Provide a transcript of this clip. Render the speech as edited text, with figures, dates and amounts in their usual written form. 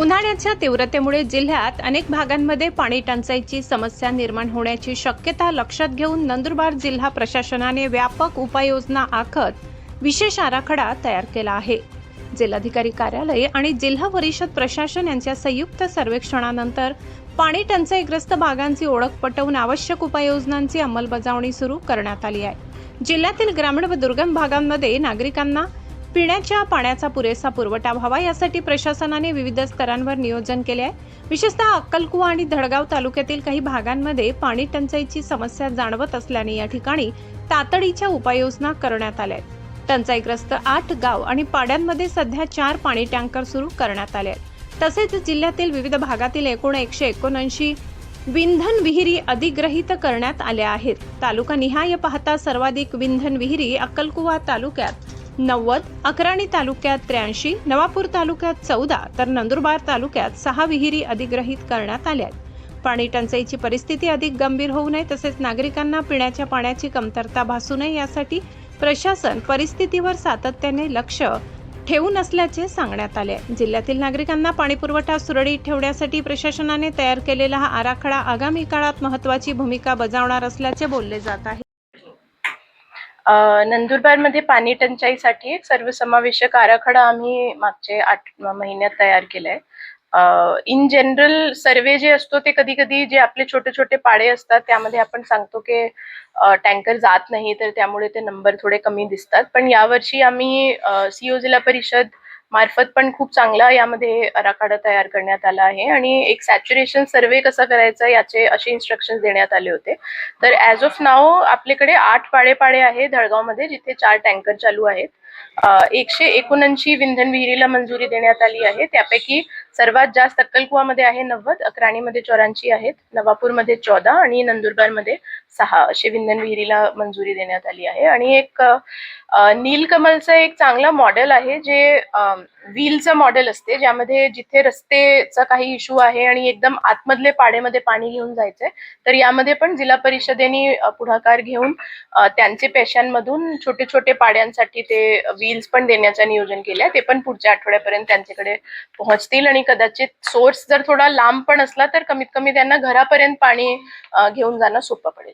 उन्हाळ्याच्या तीव्रतेमुळे जिल्ह्यात अनेक भागांमध्ये पाणी टंचाईची समस्या निर्माण होण्याची शक्यता लक्षात घेऊन नंदुरबार जिल्हा प्रशासनाने व्यापक उपाययोजना आखत विशेष आराखडा तयार केला आहे। जिल्हाधिकारी कार्यालय आणि जिल्हा परिषद प्रशासन यांच्या संयुक्त सर्वेक्षणानंतर पाणी टंचाईग्रस्त भागांची ओळख पटवून आवश्यक उपाययोजनांची अंमलबजावणी सुरू करण्यात आली आहे। जिल्ह्यातील ग्रामीण व दुर्गम भागांमध्ये नागरिकांना पिण्याच्या पाण्याचा पुरेसा पुरवठा व्हावा यासाठी प्रशासनाने विविध स्तरांवर नियोजन केले आहे। विशेषतः अक्कलकुवा आणि धडगाव तालुक्यातील काही भागांमध्ये पाणी टंचाईची समस्या जाणवत असल्याने या ठिकाणी तातडीच्या उपाययोजना करण्यात आल्या आहेत। टंचाईग्रस्त 8 गाव आणि पाड्यांमध्ये सध्या 4 पाणी टँकर सुरू करण्यात आले आहेत। तसेच जिल्ह्यातील विविध भागातील एकूण 179 विंधन विहिरी अधिग्रहित करण्यात आल्या आहेत। तालुका निहाय पाहता सर्वाधिक विंधन विहिरी अक्कलकुवा तालुक्यात 90, अक्राणी तालुक्यात 83, नवापूर तालुक्यात 14 तर नंदुरबार तालुक्यात 6 विहिरी अधिग्रहित करण्यात आल्या आहेत। पाणी टंचाईची परिस्थिती अधिक गंभीर होऊ नये तसेच नागरिकांना पिण्याच्या पाण्याची कमतरता भासू नये यासाठी प्रशासन परिस्थितीवर सातत्याने लक्ष ठेवून असल्याचे सांगण्यात आले। जिल्ह्यातील नागरिकांना पाणीपुरवठा सुरळीत ठेवण्यासाठी प्रशासनाने तयार केलेला हा आराखडा आगामी काळात महत्त्वाची भूमिका बजावणार असल्याचे बोलले जात आहे। नंदुरबारमध्ये पाणी टंचाईसाठी एक सर्वसमावेशक आराखडा आम्ही मागचे 8 महिन्यात तयार केलाय। इन जनरल सर्वे जे असतो ते कधी कधी जे आपले छोटे छोटे पाडे असतात त्यामध्ये आपण सांगतो की टँकर जात नाही, तर त्यामुळे ते नंबर थोडे कमी दिसतात। पण यावर्षी आम्ही सीओ जिल्हा परिषद मार्फत पण खूप चांगला यामध्ये आराखडा तयार करण्यात आला आहे आणि एक सॅच्युरेशन सर्वे कसा करायचा याचे असे इन्स्ट्रक्शन्स देण्यात आले होते। तर ॲज ऑफ नाऊ आपल्याकडे 8 पाडे आहे धडगावमध्ये, जिथे 4 टँकर चालू आहेत। 179 विंधन विहिरीला मंजुरी देण्यात आली आहे। त्यापैकी सर्वात जास्त अक्कलकुवामध्ये आहे 90, अक्राणीमध्ये 84 आहेत, नवापूरमध्ये 14 आणि नंदुरबारमध्ये 6 असे विंधन विहिरीला मंजुरी देण्यात आली आहे। आणि एक नीलकमलचं एक चांगला मॉडेल आहे जे व्हीलचं मॉडेल असते, ज्यामध्ये जिथे रस्तेचा काही इश्यू आहे आणि एकदम आतमधले पाड्यामध्ये पाणी घेऊन जायचंय, तर यामध्ये पण जिल्हा परिषदेने पुढाकार घेऊन त्यांचे पेशांमधून छोटे छोटे पाड्यांसाठी ते व्हील्स पण देण्याचं नियोजन केलंय। ते पण पुढच्या आठवड्यापर्यंत त्यांच्याकडे पोहोचतील आणि कदाचित सोर्स जर थोडा लांब पण असला तर कमीत कमी त्यांना घरापर्यंत पाणी घेऊन जाणं सोपं पडेल।